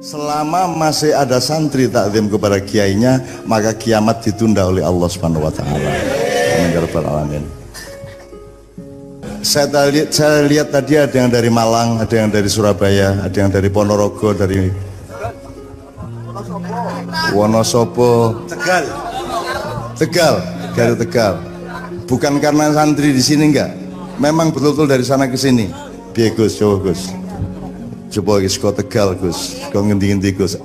Selama masih ada santri takzim kepada kiainya, maka kiamat ditunda oleh Allah Subhanahu wa taala. Amin ya rabbal alamin. Saya lihat tadi ada yang dari Malang, ada yang dari Surabaya, ada yang dari Ponorogo, dari Wonosobo, Tegal, dari Tegal. Bukan karena santri di sini enggak. Memang betul-betul dari sana ke sini. Piye Gus, coba Gus. Coba Gus kok Tegal Gus. Kok ngendi-ngendi Gus.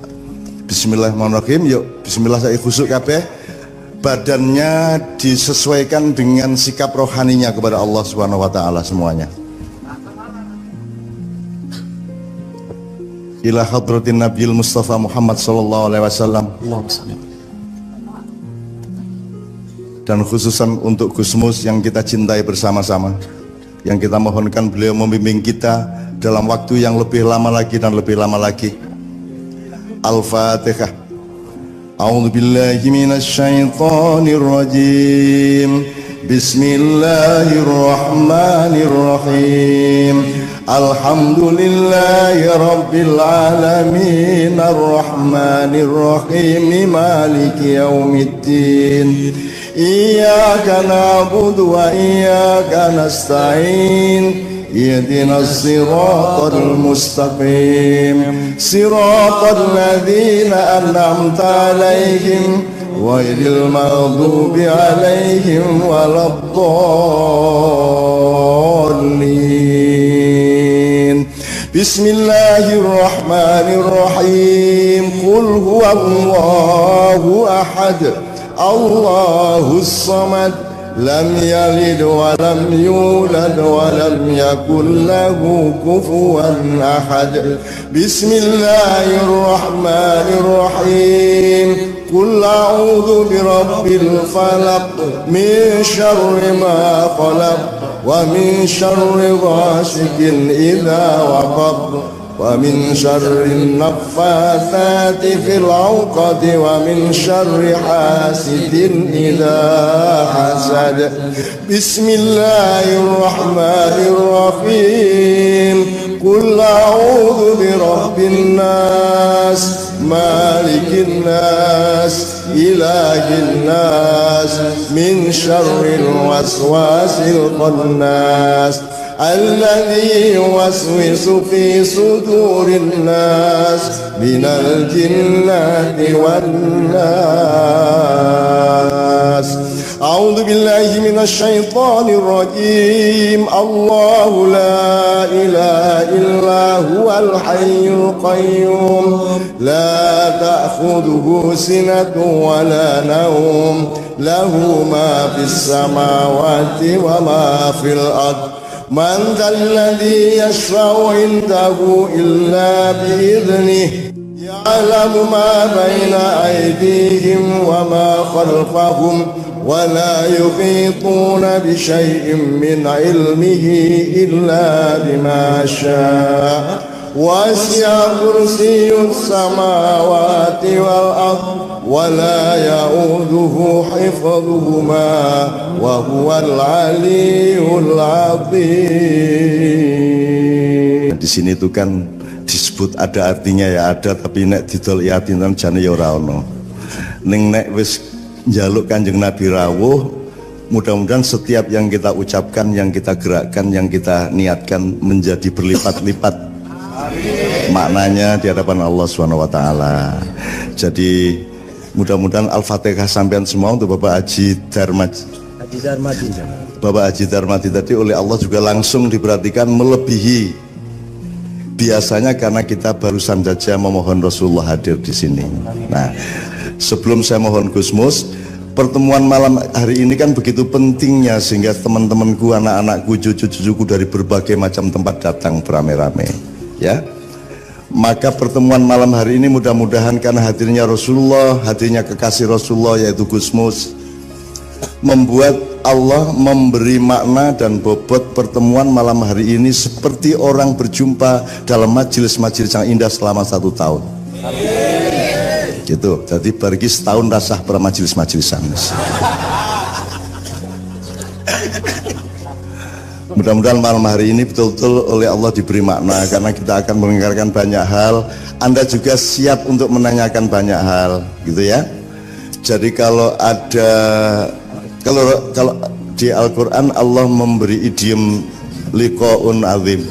Bismillahirrahmanirrahim. Yuk, bismillah saya khusuk kabeh. Badannya disesuaikan dengan sikap rohaninya kepada Allah Subhanahu wa taala semuanya. Ila hadratin Nabiil Mustafa Muhammad sallallahu alaihi wasallam. Dan khususan untuk Gusmus yang kita cintai bersama-sama, yang kita mohonkan beliau membimbing kita dalam waktu yang lebih lama lagi dan lebih lama lagi. Al-Fatihah. A'udzu billahi minasy syaithanir rajim. Bismillahirrahmanirrahim. Alhamdulillahi rabbil alamin arrahmanir rahim maliki yaumiddin. Iyyaka na'budu wa iyyaka nasta'in. Ihdinas siratal mustaqim. Siratal ladzina an'amta 'alaihim ghairil maghdubi 'alaihim waladdallin. Bismillahirrahmanirrahim. Qul huwallahu ahad. Allahus samad. Lam yalid wa lam yulad wa lam yakul lahu kufuwan ahad. Bismillahirrahmanirrahim. Qul a'udzu birabbil falaq min syarri ma khalaq wa min syarri ghasiqin idza waqab wa min syarri naffatsati fil 'uqad wa min syarri hasidin idza hasad. Bismillahirrahmanirrahim. Qul a'udzu birabbin nas malikin nas ilahin nas min syarril waswasil khannas alladzi yuwaswisu fi sudurin nas minal jinnati wan nas. A'udzu billahi minasy syaithanir rajim. Allahu la ilaha illa huwal hayyul qayyum la ta'khudhuhu sinatun wa la nawm lahu ma fis samawati wa ma fil ardh. Man dzalladzi yashfa'u 'indahu illa bi'idhnihi ya'lamu ma baina aydihim wa ma khalfahum wa la yuhituna bi syai'in min 'ilmihi illa bima syaa. Wasi'a kursiyyus samawati wal ardh wa la ya'uduhu hifdhuhuma wa huwal 'aliyyul 'azim. Di sini itu kan disebut ada artinya ya ada, tapi nek didol yatin jane ya ora ono. Ning nek wis njaluk Kanjeng Nabi rawuh, mudah-mudahan setiap yang kita ucapkan, yang kita gerakkan, yang kita niatkan menjadi berlipat-lipat maknanya di hadapan Allah Subhanahu wa taala. Jadi mudah-mudahan Al-Fatihah sampean semua untuk Bapak Haji Darmadi. Bapak Haji Darmadi tadi oleh Allah juga langsung diperhatikan melebihi biasanya karena kita barusan saja memohon Rasulullah hadir di sini. Nah, sebelum saya mohon Gusmus, pertemuan malam hari ini kan begitu pentingnya sehingga teman-temanku, anak-anakku, cucu-cucuku dari berbagai macam tempat datang beramai-ramai. Ya, maka pertemuan malam hari ini mudah-mudahan karena hadirnya Rasulullah, hadirnya kekasih Rasulullah yaitu Gusmus, membuat Allah memberi makna dan bobot pertemuan malam hari ini seperti orang berjumpa dalam majelis-majelis yang indah selama 1 tahun. Amin. Gitu. Jadi bagi setahun rasah para majelis-majelisan. Mudah-mudahan malam hari ini betul-betul oleh Allah diberi makna, karena kita akan mendengarkan banyak hal. Anda juga siap untuk menanyakan banyak hal, gitu ya. Jadi kalau di Al-Quran Allah memberi idiom liqa'un azim,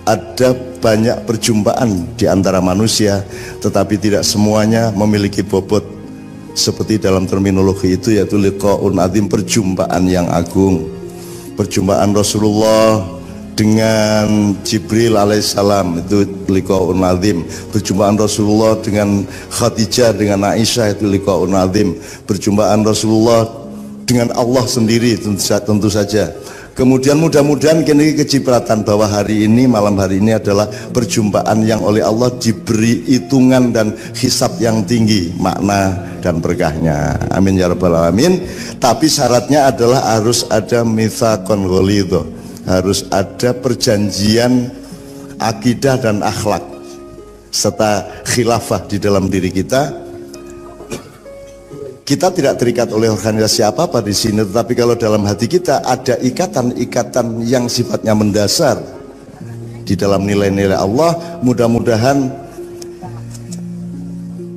ada banyak perjumpaan di antara manusia, tetapi tidak semuanya memiliki bobot seperti dalam terminologi itu, yaitu liqa'un azim, perjumpaan yang agung. Perjumpaan Rasulullah dengan Jibril alaihissalam itu liqa'un azim. Perjumpaan Rasulullah dengan Khadijah, dengan Aisyah itu liqa'un azim. Perjumpaan Rasulullah dengan Allah sendiri tentu saja. Kemudian mudah-mudahan kini kecipratan bahwa hari ini, malam hari ini adalah perjumpaan yang oleh Allah diberi hitungan dan hisab yang tinggi, makna dan berkahnya. Amin ya rabbal alamin. Tapi syaratnya adalah harus ada mitsaqon ghalidho, harus ada perjanjian akidah dan akhlak serta khilafah di dalam diri kita. Kita tidak terikat oleh organisasi apa-apa di sini, tetapi kalau dalam hati kita ada ikatan-ikatan yang sifatnya mendasar di dalam nilai-nilai Allah. Mudah-mudahan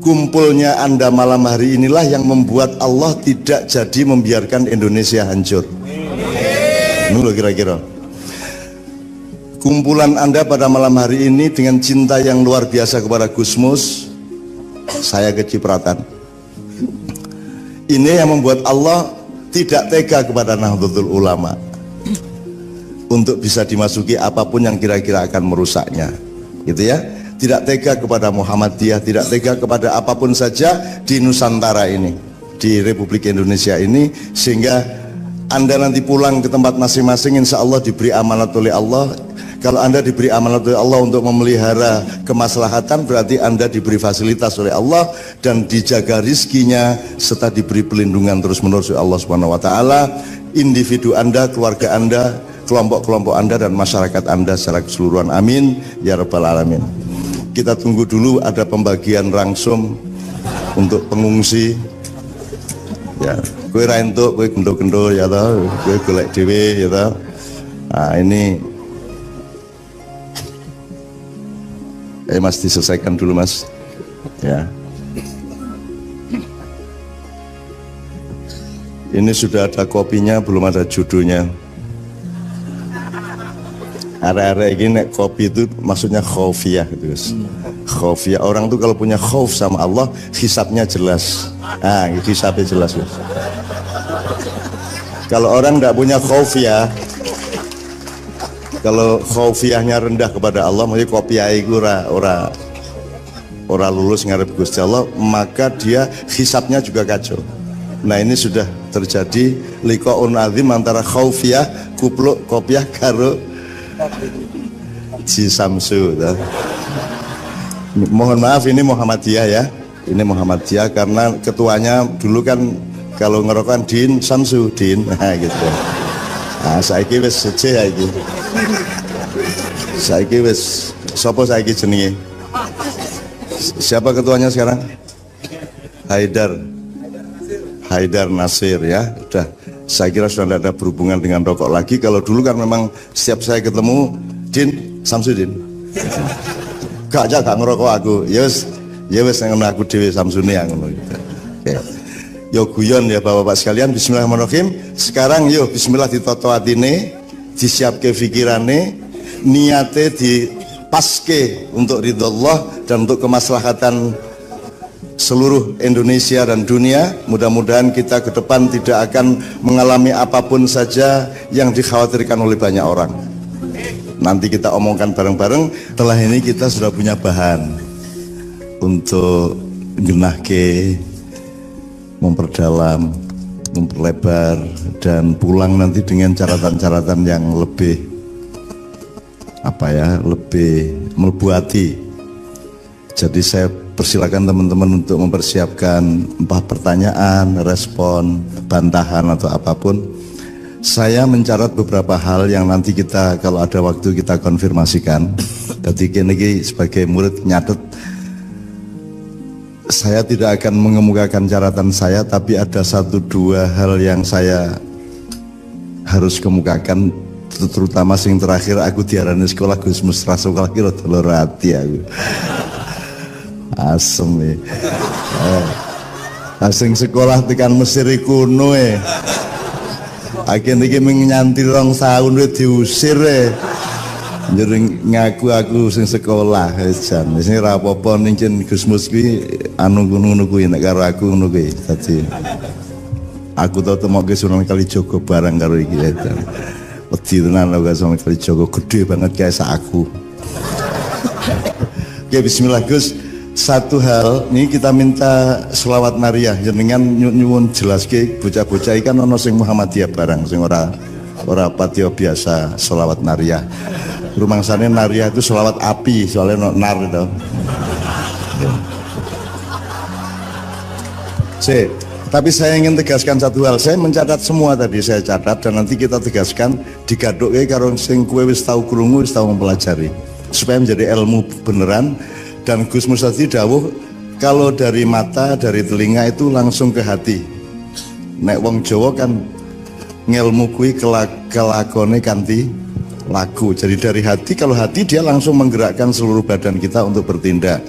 kumpulnya Anda malam hari inilah yang membuat Allah tidak jadi membiarkan Indonesia hancur. Ini loh kira-kira. Kumpulan Anda pada malam hari ini dengan cinta yang luar biasa kepada Gusmus, saya kecipratan. Ini yang membuat Allah tidak tega kepada Nahdlatul Ulama untuk bisa dimasuki apapun yang kira-kira akan merusaknya, gitu ya. Tidak tega kepada Muhammadiyah, tidak tega kepada apapun saja di Nusantara ini, di Republik Indonesia ini, sehingga Anda nanti pulang ke tempat masing-masing insya Allah diberi amanat oleh Allah. Kalau Anda diberi amanat oleh Allah untuk memelihara kemaslahatan, berarti Anda diberi fasilitas oleh Allah dan dijaga rizkinya serta diberi pelindungan terus-menerus oleh Allah Subhanahu wa taala. Individu Anda, keluarga Anda, kelompok-kelompok Anda dan masyarakat Anda secara keseluruhan. Amin ya rabbal alamin. Kita tunggu dulu ada pembagian rangsum untuk pengungsi. Ya, kowe ra entuk, kowe gendho-gendho ya ta, kowe golek dhewe ya ta. Nah, ini Mas diselesaikan dulu Mas ya. Ini sudah ada kopinya, belum ada judulnya. Area-area ini nek kopi itu maksudnya khaufiyah gitu guys. Khaufiyah, orang tuh kalau punya khauf sama Allah, hisabnya jelas. Nah, hisabnya jelas guys. Kalau orang tidak punya khaufiyah, kalau khaufiyahnya rendah kepada Allah, maksudnya kopiah itu ora lulus ngarep Gusti Allah, maka dia hisabnya juga kacau. Nah, ini sudah terjadi liqa'un azim antara khaufiyah kupluk kopiah karo Ji Samsu. Mohon maaf, ini Muhammadiyah ya. Ini Muhammadiyah karena ketuanya dulu kan kalau ngerokan Din Samsu Din, nah gitu. Nah, saiki wis sece ya iki. Saiki wis sapa saiki jenenge? Siapa ketuanya sekarang? Haidar Nasir ya. Udah, saya kira sudah tidak ada berhubungan dengan rokok lagi. Kalau dulu kan memang setiap saya ketemu Din Samsudin. Gak ngerokok aku. Ya wis ngono aku dhewe Samsune ngono gitu. Oke. Yo guyon ya Bapak-bapak sekalian, bismillahirrahmanirrahim. Sekarang yuk bismillah ditoto atine, disiapke pikirane, niate dipaske untuk ridho Allah dan untuk kemaslahatan seluruh Indonesia dan dunia. Mudah-mudahan kita ke depan tidak akan mengalami apapun saja yang dikhawatirkan oleh banyak orang. Nanti kita omongkan bareng-bareng. Setelah ini kita sudah punya bahan untuk genahke, memperdalam, memperlebar, dan pulang nanti dengan catatan-catatan yang lebih lebih melebuati. Jadi saya persilakan teman-teman untuk mempersiapkan entah pertanyaan, respon, bantahan atau apapun. Saya mencatat beberapa hal yang nanti kita kalau ada waktu kita konfirmasikan. Jadi ini sebagai murid nyatet, saya tidak akan mengemukakan catatan saya, tapi ada 1-2 hal yang saya harus kemukakan terutama sing terakhir aku diarani sekolah Gusmus ra sekolah ki rada lara ati aku. Asem ya. Asing sekolah tekan Mesir kuno akhirnya iki nyanti 2 tahun diusir jadi ngaku aku sing sekolah jan sing ra apa-apa ning Gusmus kuwi anu ngono kuwi nek karo aku ngono kuwi dadi aku tau temokke Sunan Kalijaga bareng karo iki jan wedi tenan lho Sunan Kalijaga gede banget kayak aku. Oke, bismillah Gus. Satu hal ini kita minta selawat Nariyah jenengan nyuwun jelaske bocah-bocah ikan ono sing Muhammadiyah barang sing ora patio biasa selawat Nariyah. Rumangsane Nariyah itu selawat api soalnya nar itu. Tapi saya ingin tegaskan satu hal. Saya mencatat semua tadi saya catat dan nanti kita tegaskan digaduke karo sing kowe wis tau krungu wis tau mempelajari supaya menjadi ilmu beneran. Dan Gus Mustadi dawuh kalau dari mata, dari telinga itu langsung ke hati. Nek wong Jawa kan ngelmu kuwi kelakone kanthi laku. Jadi dari hati, kalau hati dia langsung menggerakkan seluruh badan kita untuk bertindak.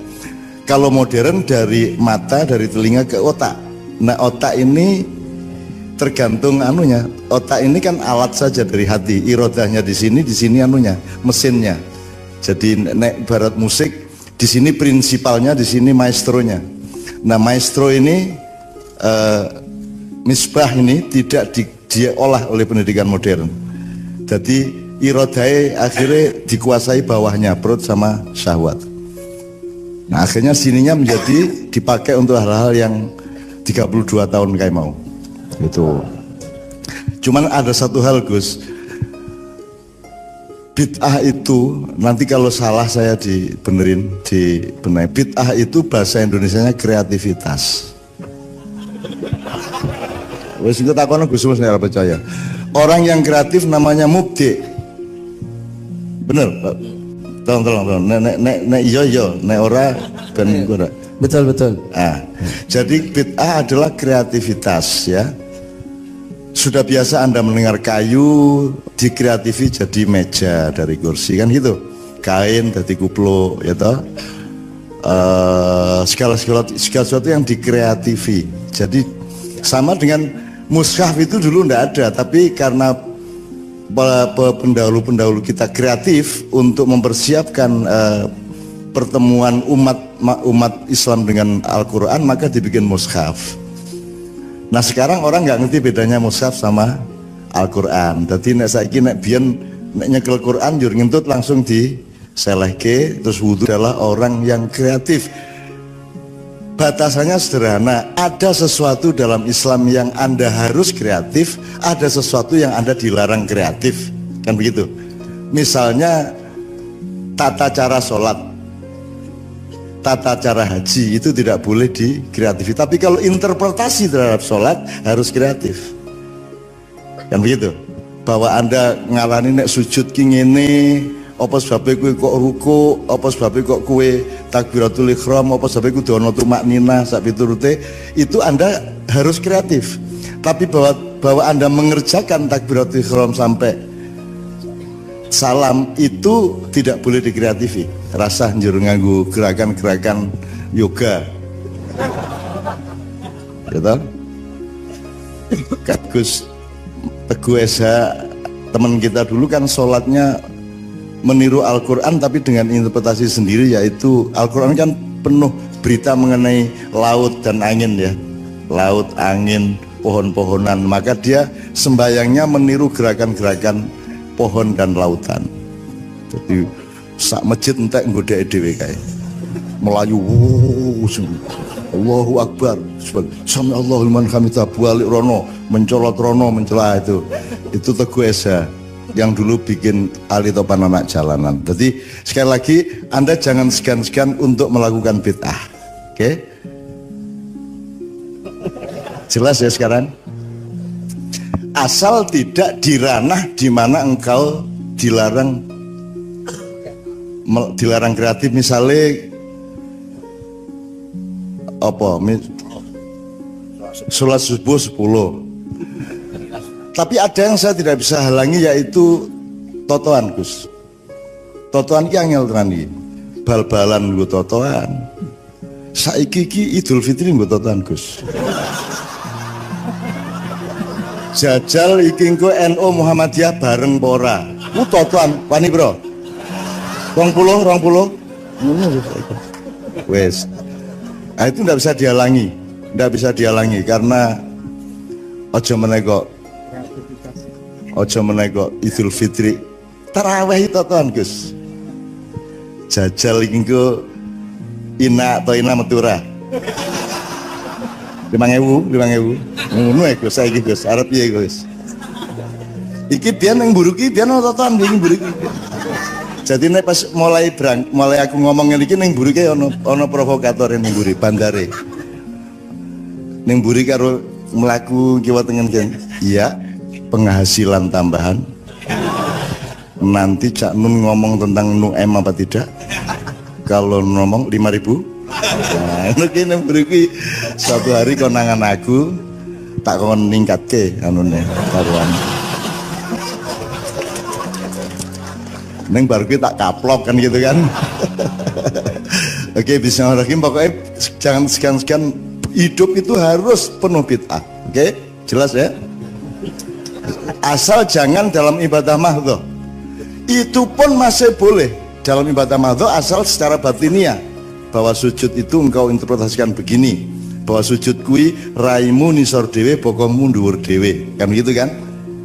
Kalau modern dari mata, dari telinga ke otak. Nah otak ini tergantung anunya. Otak ini kan alat saja dari hati. Irodahnya di sini anunya, mesinnya. Jadi nek barat musik di sini prinsipalnya, di sini maestronya. Nah maestro ini misbah ini tidak diolah oleh pendidikan modern. Jadi irodai akhirnya dikuasai bawahnya, perut sama syahwat. Nah akhirnya sininya menjadi dipakai untuk hal-hal yang 32 tahun kayak mau. Gitu. Cuman ada satu hal Gus. Bid'ah itu nanti kalau salah saya dibenerin, dibenahi. Bid'ah itu bahasa Indonesianya kreativitas. Wes iku takono Gus Mus nek percaya. Orang yang kreatif namanya mubdi. Bener, Pak. Tolong. Nek iya, nek ora ben ora. Betul. Jadi bid'ah adalah kreativitas ya. Sudah biasa Anda mendengar kayu dikreatifi jadi meja dari kursi kan gitu, kain dari kuplo ya toh, segala sesuatu yang dikreatifi. Jadi sama dengan mushaf itu dulu ndak ada, tapi karena pendahulu kita kreatif untuk mempersiapkan pertemuan umat Islam dengan Al-Quran, maka dibikin mushaf. Nah sekarang orang nggak ngerti bedanya mushaf sama Al-Quran. Jadi nek saiki nek biyen nek nyekel Quran jur ngentut langsung diselehke terus wudu adalah orang yang kreatif. Batasannya sederhana, ada sesuatu dalam Islam yang Anda harus kreatif, ada sesuatu yang Anda dilarang kreatif. Kan begitu. Misalnya tata cara sholat, tata cara haji itu tidak boleh dikreatifi. Tapi kalau interpretasi terhadap sholat harus kreatif. Kan begitu. Bahwa Anda ngalani nek sujud ki ngene, apa sebabnya kowe kok ruku, apa sebabnya kok kowe takbiratul ihram, apa sebabnya kudu ana tumakninah sak piturute, itu Anda harus kreatif. Tapi bahwa Anda mengerjakan takbiratul ihram sampai salam itu tidak boleh dikreatifi. Rasa njur nganggo gerakan-gerakan yoga. Gitu. Gus Teguh Esa teman kita dulu kan sholatnya meniru Al-Quran tapi dengan interpretasi sendiri, yaitu Al-Quran kan penuh berita mengenai laut dan angin ya, laut, angin, pohon-pohonan, maka dia sembayangnya meniru gerakan-gerakan pohon dan lautan. Jadi sak masjid entek nggodheke dhewe kae. Melayu Allahu Akbar, sami Allahul liman hamidah, balik rono, mencolot rono, mencela itu Teguh Esa yang dulu bikin Ali Topan anak jalanan. Jadi sekali lagi Anda jangan segan-segan untuk melakukan bid'ah. Oke? Jelas ya sekarang? Asal tidak di ranah di mana engkau dilarang kreatif, misalnya apa sholat subuh 10. Tapi ada yang saya tidak bisa halangi, yaitu totoan Gus. Totoan ki angel tenan iki. Bal-balan nggo totoan. Saiki iki Idul Fitri nggo totoan Gus. Jajal iki engko NU Muhammadiyah bareng pora. Ku totoan wani, Bro. 20. Wes. Nah, itu ndak bisa dihalangi. Ndak bisa dihalangi karena ojo menego Idul Fitri. Tarawih totoan Gus. Jajal iki engko ina metura. 5.000. Ngono ya Gus, saiki Gus, arep piye Gus? Iki biyen nang mburu ki biyen totoan iki mburu ki. Jadi nek pas mulai aku ngomong ngene iki ning mburu ki ana provokator ning mburi bandare. Ning mburi karo mlaku kiwa tengen kene. Iya, penghasilan tambahan. Nanti Cak Nun ngomong tentang NUM apa tidak? Kalau ngomong 5.000. Nah, ini beri suatu hari konangan aku tak kon ningkat ke anune karuan. Neng baru kita tak kaplok kan gitu kan. Oke, bismillahirrahmanirrahim. Pokoknya jangan sekian hidup itu harus penuh bid'ah. Oke, jelas ya. Asal jangan dalam ibadah mahdhah. Itu pun masih boleh dalam ibadah mahdhah asal secara batiniah. Bahwa sujud itu engkau interpretasikan begini, bahwa sujud kui raimu nisor dewe bokongmu dhuwur dewe, kan gitu kan.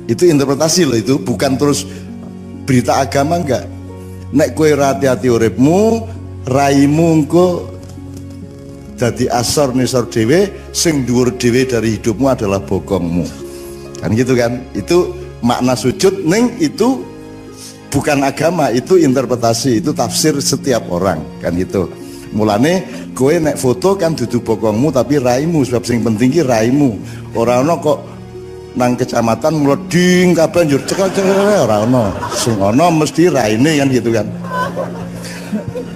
Itu interpretasi loh, itu bukan terus berita agama enggak. Nek kue hati-hati uripmu raimu engko dadi asor nisor dewe, sing dhuwur dewe dari hidupmu adalah bokongmu, kan gitu kan. Itu makna sujud ning itu bukan agama, itu interpretasi, itu tafsir setiap orang, kan gitu. Mulane kowe nek foto kan dudu bokongmu tapi raimu, sebab sing penting ki raimu. Ora ono kok nang kecamatan mloding kabeh njur cekel-cekel, ora ono. Sing ono mesti raine kan gitu kan.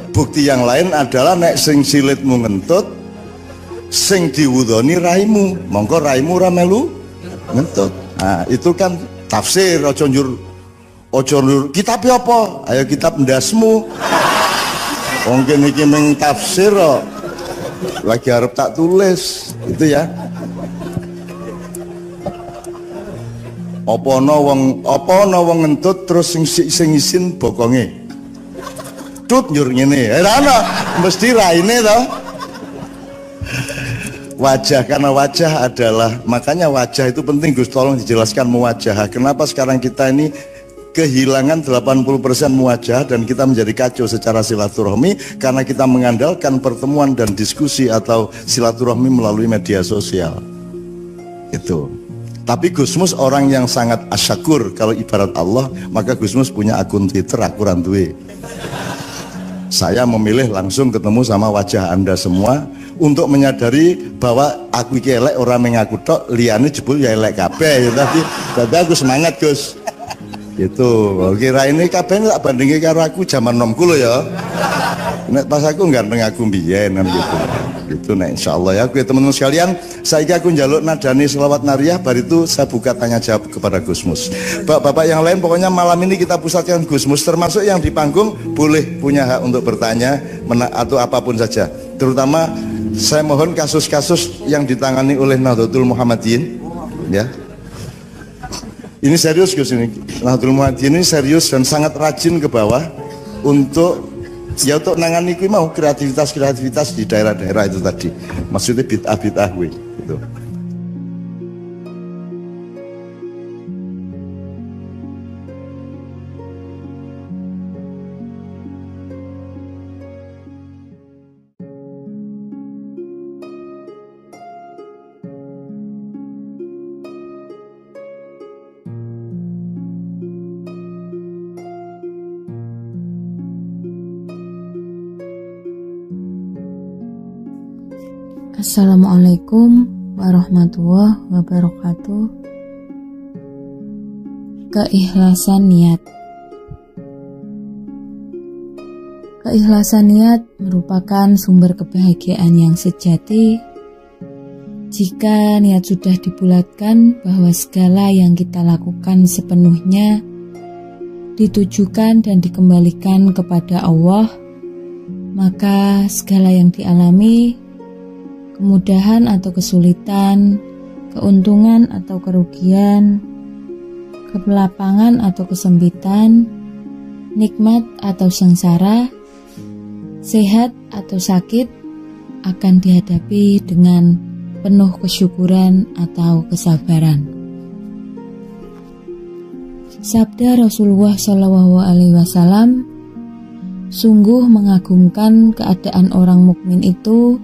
Bukti yang lain adalah nek sing silitmu ngentut, sing diwudoni raimu, mongko raimu ora melu ngentut. Nah, itu kan tafsir, ojo njur kitab apa? Ayo kitab ndasmu. Mungkin iki meng tafsir kok. Lagi harap tak tulis itu ya. Apa ana wong ngentut terus sing isin bokonge. Tut njur ngene. Ora ana, mesti raine to. Wajah, karena wajah adalah, makanya wajah itu penting Gus, tolong dijelaskan muwajah. Kenapa sekarang kita ini kehilangan 80% muwajah dan kita menjadi kacau secara silaturahmi karena kita mengandalkan pertemuan dan diskusi atau silaturahmi melalui media sosial. Itu. Tapi Gusmus orang yang sangat asyakur. Kalau ibarat Allah, maka Gusmus punya akun Twitter, aku randuwe. Saya memilih langsung ketemu sama wajah Anda semua untuk menyadari bahwa aku iki elek ora mengaku tok, liyane jebul ya elek kabeh. Tadi aku semangat Gus. Gitu, kira ini kabeh tak bandingke karo aku zaman nomku lho ya. Nek pas aku ganteng aku mbiyen kan gitu. Gitu nek insyaallah ya. Oke teman-teman sekalian, saiki aku njaluk nadani selawat nariyah, bar itu saya buka tanya jawab kepada Gusmus. Bapak-bapak yang lain pokoknya malam ini kita pusatkan Gusmus, termasuk yang di panggung boleh punya hak untuk bertanya atau apapun saja. Terutama saya mohon kasus-kasus yang ditangani oleh Nahdlatul Muhammadiyin ya. Ini serius Gus, ini Nahdlatul Muhammadiyin ini serius dan sangat rajin ke bawah untuk nangani kuwi mau kreativitas di daerah-daerah itu tadi. Maksudnya bid'ah kuwi gitu. Assalamualaikum warahmatullahi wabarakatuh. Keikhlasan niat. Keikhlasan niat merupakan sumber kebahagiaan yang sejati. Jika niat sudah dibulatkan bahwa segala yang kita lakukan sepenuhnya ditujukan dan dikembalikan kepada Allah, maka segala yang dialami, kemudahan atau kesulitan, keuntungan atau kerugian, kelapangan atau kesempitan, nikmat atau sengsara, sehat atau sakit, akan dihadapi dengan penuh kesyukuran atau kesabaran. Sabda Rasulullah SAW, sungguh mengagumkan keadaan orang mukmin itu,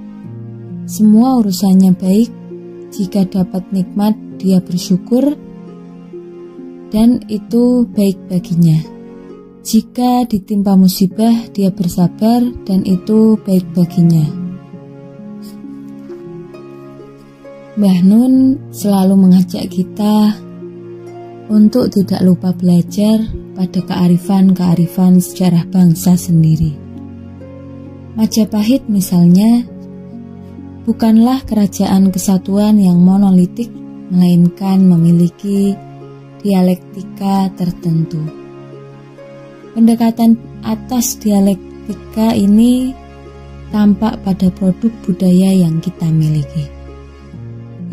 semua urusannya baik, jika dapat nikmat dia bersyukur, dan itu baik baginya. Jika ditimpa musibah dia bersabar, dan itu baik baginya. Mbah Nun selalu mengajak kita untuk tidak lupa belajar pada kearifan-kearifan sejarah bangsa sendiri. Majapahit misalnya bukanlah kerajaan kesatuan yang monolitik, melainkan memiliki dialektika tertentu. Pendekatan atas dialektika ini tampak pada produk budaya yang kita miliki,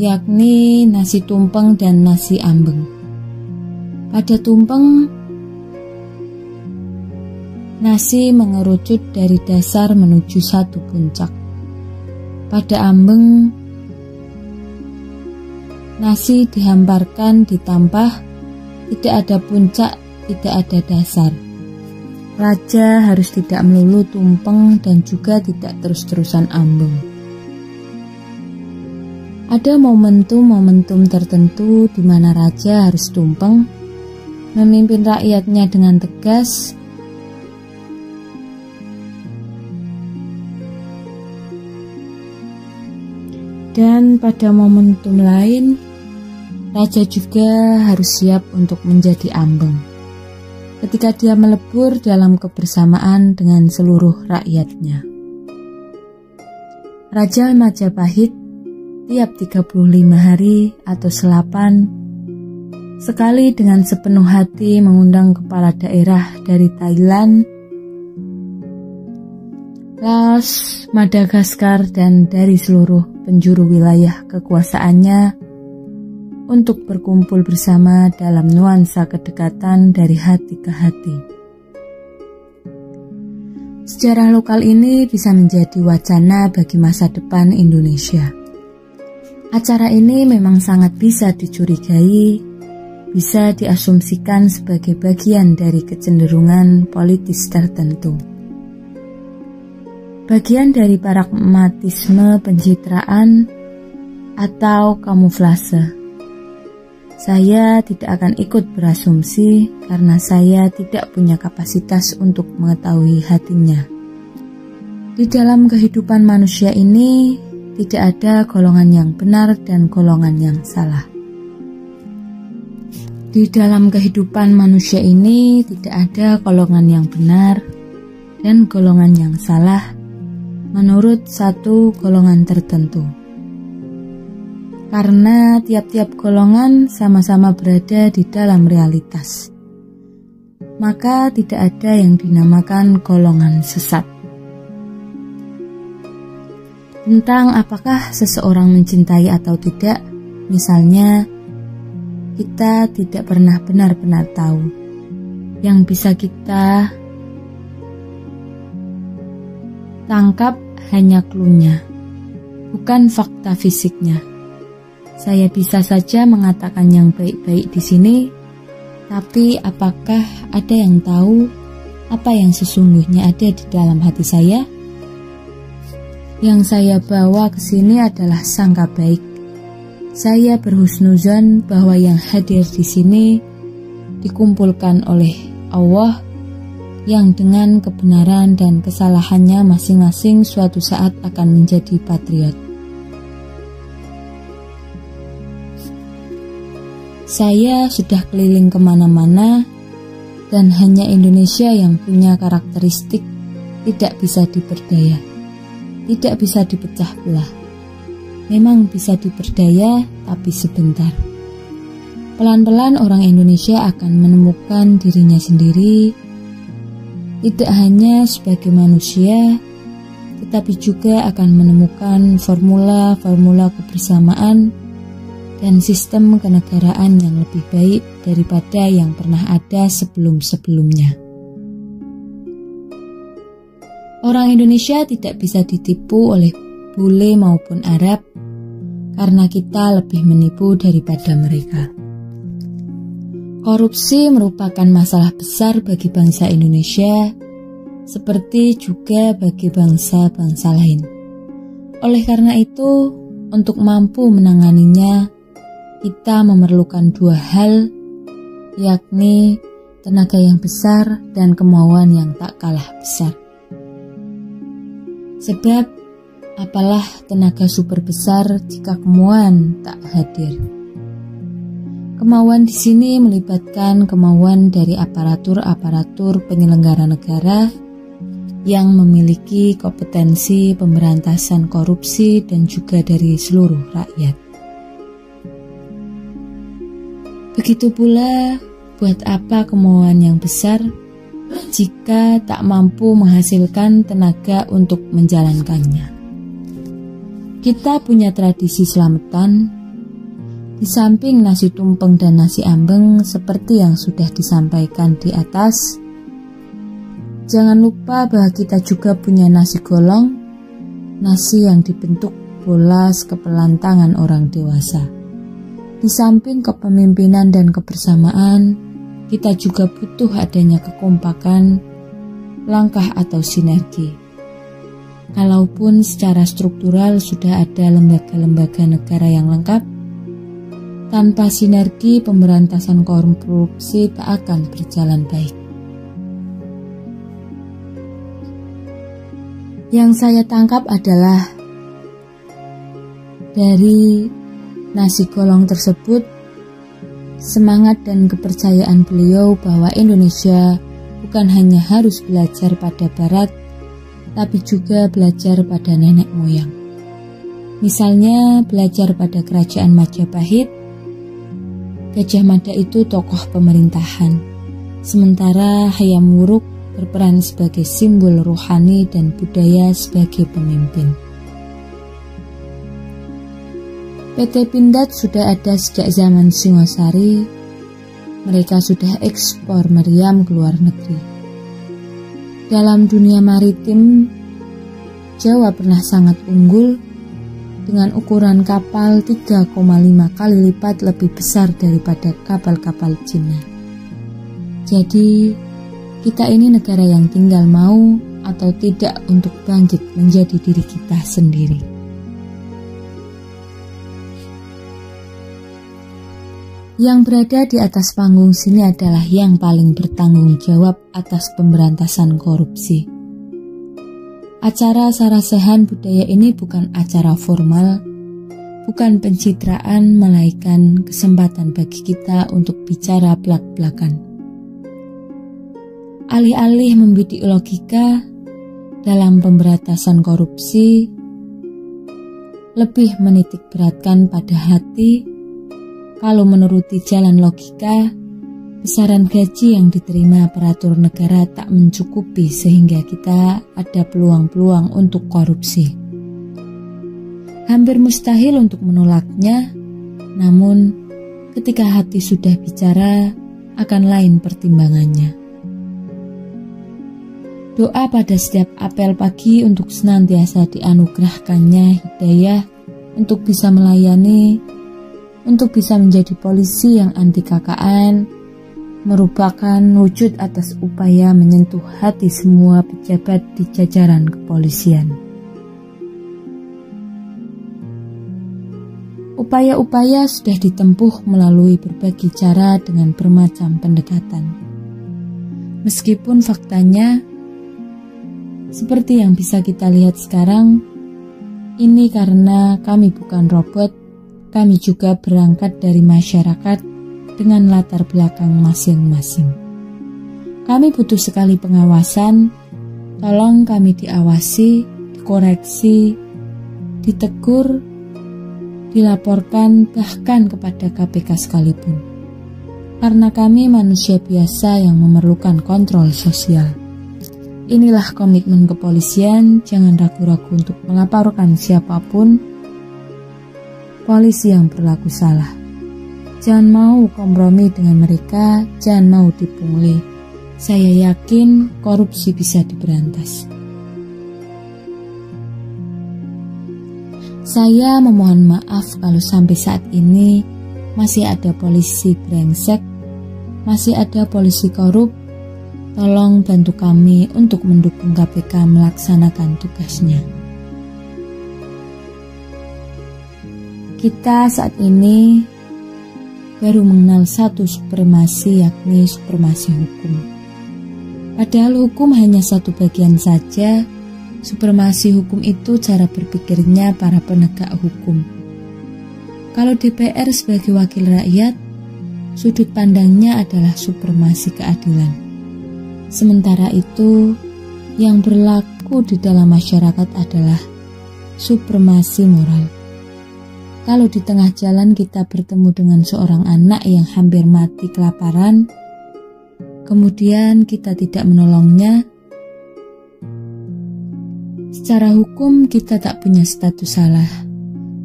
yakni nasi tumpeng dan nasi ambeng. Pada tumpeng, nasi mengerucut dari dasar menuju satu puncak. Pada ambeng, nasi dihamparkan ditampah, tidak ada puncak, tidak ada dasar. Raja harus tidak melulu tumpeng dan juga tidak terus-terusan ambeng. Ada momentum-momentum tertentu di mana raja harus tumpeng, memimpin rakyatnya dengan tegas, dan pada momentum lain, raja juga harus siap untuk menjadi ambeng ketika dia melebur dalam kebersamaan dengan seluruh rakyatnya. Raja Majapahit tiap 35 hari atau selapan sekali dengan sepenuh hati mengundang kepala daerah dari Thailand, Laos, Madagaskar, dan dari seluruh penjuru wilayah kekuasaannya untuk berkumpul bersama dalam nuansa kedekatan dari hati ke hati. Sejarah lokal ini bisa menjadi wacana bagi masa depan Indonesia. Acara ini memang sangat bisa dicurigai, bisa diasumsikan sebagai bagian dari kecenderungan politis tertentu. Bagian dari pragmatisme pencitraan atau kamuflase. Saya tidak akan ikut berasumsi karena saya tidak punya kapasitas untuk mengetahui hatinya. Di dalam kehidupan manusia ini tidak ada golongan yang benar dan golongan yang salah. Di dalam kehidupan manusia ini tidak ada golongan yang benar dan golongan yang salah menurut satu golongan tertentu. Karena tiap-tiap golongan sama-sama berada di dalam realitas, maka tidak ada yang dinamakan golongan sesat. Tentang apakah seseorang mencintai atau tidak, misalnya, kita tidak pernah benar-benar tahu. Yang bisa kita tangkap hanya clue-nya, bukan fakta fisiknya. Saya bisa saja mengatakan yang baik-baik di sini, tapi apakah ada yang tahu apa yang sesungguhnya ada di dalam hati saya? Yang saya bawa ke sini adalah sangka baik. Saya berhusnuzon bahwa yang hadir di sini dikumpulkan oleh Allah yang dengan kebenaran dan kesalahannya masing-masing suatu saat akan menjadi patriot. Saya sudah keliling kemana-mana dan hanya Indonesia yang punya karakteristik tidak bisa diperdaya, tidak bisa dipecah belah. Memang bisa diperdaya tapi sebentar. Pelan-pelan orang Indonesia akan menemukan dirinya sendiri, tidak hanya sebagai manusia, tetapi juga akan menemukan formula-formula kebersamaan dan sistem kenegaraan yang lebih baik daripada yang pernah ada sebelum-sebelumnya. Orang Indonesia tidak bisa ditipu oleh bule maupun Arab karena kita lebih menipu daripada mereka. Korupsi merupakan masalah besar bagi bangsa Indonesia, seperti juga bagi bangsa-bangsa lain. Oleh karena itu, untuk mampu menanganinya, kita memerlukan dua hal, yakni tenaga yang besar dan kemauan yang tak kalah besar. Sebab, apalah tenaga super besar jika kemauan tak hadir. Kemauan di sini melibatkan kemauan dari aparatur-aparatur penyelenggara negara yang memiliki kompetensi pemberantasan korupsi dan juga dari seluruh rakyat. Begitu pula, buat apa kemauan yang besar jika tak mampu menghasilkan tenaga untuk menjalankannya? Kita punya tradisi selamatan. Di samping nasi tumpeng dan nasi ambeng seperti yang sudah disampaikan di atas, jangan lupa bahwa kita juga punya nasi golong, nasi yang dibentuk bola sekepelan tangan orang dewasa. Di samping kepemimpinan dan kebersamaan, kita juga butuh adanya kekompakan, langkah atau sinergi. Kalaupun secara struktural sudah ada lembaga-lembaga negara yang lengkap, tanpa sinergi pemberantasan korupsi tak akan berjalan baik. Yang saya tangkap adalah dari nasi golong tersebut, semangat dan kepercayaan beliau bahwa Indonesia bukan hanya harus belajar pada Barat, tapi juga belajar pada nenek moyang. Misalnya belajar pada kerajaan Majapahit, Gajah Mada itu tokoh pemerintahan, sementara Hayam Wuruk berperan sebagai simbol rohani dan budaya sebagai pemimpin. PT Pindad sudah ada sejak zaman Singosari, mereka sudah ekspor meriam ke luar negeri. Dalam dunia maritim, Jawa pernah sangat unggul, dengan ukuran kapal 3,5 kali lipat lebih besar daripada kapal-kapal Cina. Jadi, kita ini negara yang tinggal mau atau tidak untuk bangkit menjadi diri kita sendiri. Yang berada di atas panggung sini adalah yang paling bertanggung jawab atas pemberantasan korupsi. Acara sarasehan budaya ini bukan acara formal, bukan pencitraan, melainkan kesempatan bagi kita untuk bicara belak-belakan. Alih-alih membidik logika dalam pemberantasan korupsi, lebih menitik beratkan pada hati. Kalau menuruti jalan logika, besaran gaji yang diterima aparatur negara tak mencukupi sehingga kita ada peluang-peluang untuk korupsi. Hampir mustahil untuk menolaknya, namun ketika hati sudah bicara akan lain pertimbangannya. Doa pada setiap apel pagi untuk senantiasa dianugerahkannya hidayah untuk bisa melayani, untuk bisa menjadi polisi yang anti KKN, merupakan wujud atas upaya menyentuh hati semua pejabat di jajaran kepolisian. Upaya-upaya sudah ditempuh melalui berbagai cara dengan bermacam pendekatan. Meskipun faktanya, seperti yang bisa kita lihat sekarang, ini karena kami bukan robot, kami juga berangkat dari masyarakat dengan latar belakang masing-masing. Kami butuh sekali pengawasan, tolong kami diawasi, dikoreksi, ditegur, dilaporkan bahkan kepada KPK sekalipun. Karena kami manusia biasa yang memerlukan kontrol sosial. Inilah komitmen kepolisian, jangan ragu-ragu untuk melaporkan siapapun polisi yang berlaku salah. Jangan mau kompromi dengan mereka, jangan mau dipungli. Saya yakin korupsi bisa diberantas. Saya memohon maaf kalau sampai saat ini masih ada polisi brengsek, masih ada polisi korup. Tolong bantu kami untuk mendukung KPK melaksanakan tugasnya. Kita saat ini baru mengenal satu supremasi, yakni supremasi hukum. Padahal hukum hanya satu bagian saja. Supremasi hukum itu cara berpikirnya para penegak hukum. Kalau DPR sebagai wakil rakyat, sudut pandangnya adalah supremasi keadilan. Sementara itu, yang berlaku di dalam masyarakat adalah supremasi moral. Kalau di tengah jalan kita bertemu dengan seorang anak yang hampir mati kelaparan, kemudian kita tidak menolongnya, secara hukum kita tak punya status salah,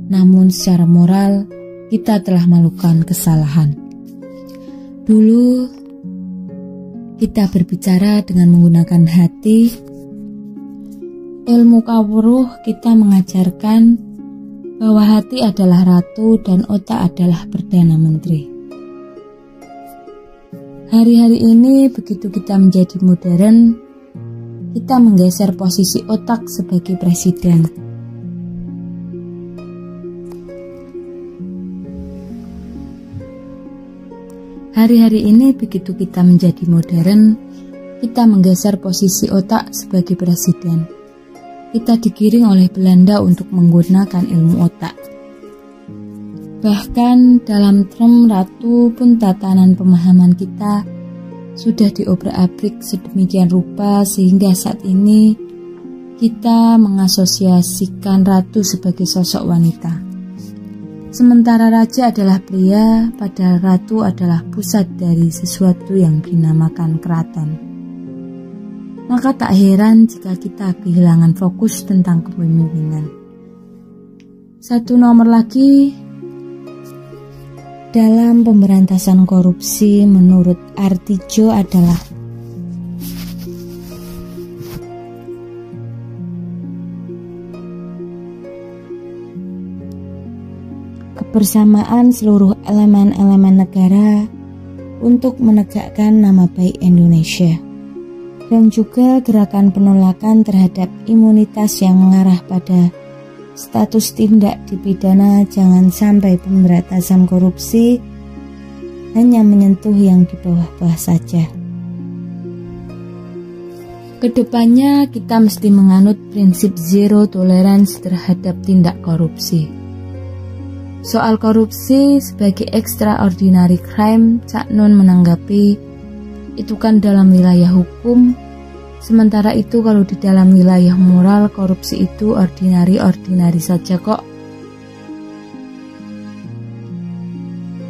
namun secara moral kita telah melakukan kesalahan. Dulu kita berbicara dengan menggunakan hati. Ilmu kawruh kita mengajarkan bahwa hati adalah ratu dan otak adalah perdana menteri. Hari-hari ini begitu kita menjadi modern, kita menggeser posisi otak sebagai presiden. Hari-hari ini begitu kita menjadi modern, kita menggeser posisi otak sebagai presiden. Kita digiring oleh Belanda untuk menggunakan ilmu otak. Bahkan dalam term ratu pun tatanan pemahaman kita sudah diobrak-abrik sedemikian rupa sehingga saat ini kita mengasosiasikan ratu sebagai sosok wanita. Sementara raja adalah pria, padahal ratu adalah pusat dari sesuatu yang dinamakan keraton. Maka tak heran jika kita kehilangan fokus tentang kepemimpinan. Satu nomor lagi, dalam pemberantasan korupsi menurut Artijo adalah kebersamaan seluruh elemen-elemen negara untuk menegakkan nama baik Indonesia, dan juga gerakan penolakan terhadap imunitas yang mengarah pada status tindak dipidana. Jangan sampai pemberantasan korupsi hanya menyentuh yang di bawah-bawah saja. Kedepannya kita mesti menganut prinsip zero tolerance terhadap tindak korupsi. Soal korupsi sebagai extraordinary crime, Cak Nun menanggapi, itu kan dalam wilayah hukum, sementara itu kalau di dalam wilayah moral, korupsi itu ordinary saja kok.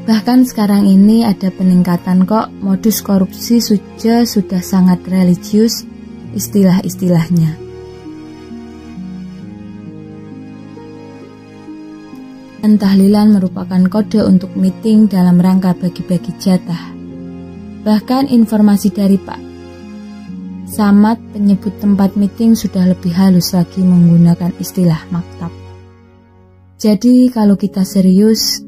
Bahkan sekarang ini ada peningkatan kok, modus korupsi sudah sangat religius istilah-istilahnya. Dan tahlilan merupakan kode untuk meeting dalam rangka bagi-bagi jatah. Bahkan informasi dari Pak Samad penyebut tempat meeting sudah lebih halus lagi menggunakan istilah maktab. Jadi kalau kita serius,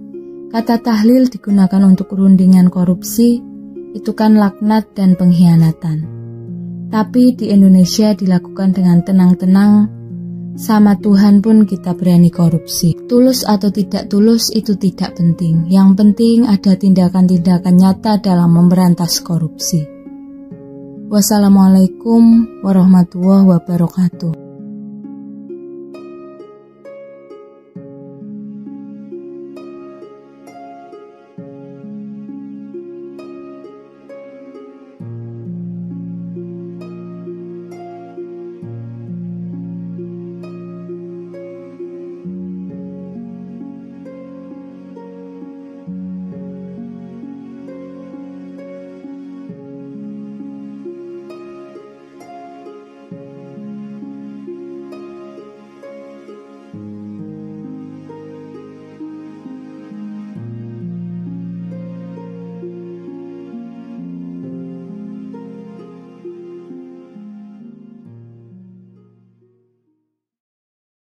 kata tahlil digunakan untuk rundingan korupsi, itu kan laknat dan pengkhianatan. Tapi di Indonesia dilakukan dengan tenang-tenang, sama Tuhan pun kita berani korupsi. Tulus atau tidak tulus itu tidak penting. Yang penting ada tindakan-tindakan nyata dalam memberantas korupsi. Wassalamualaikum warahmatullahi wabarakatuh.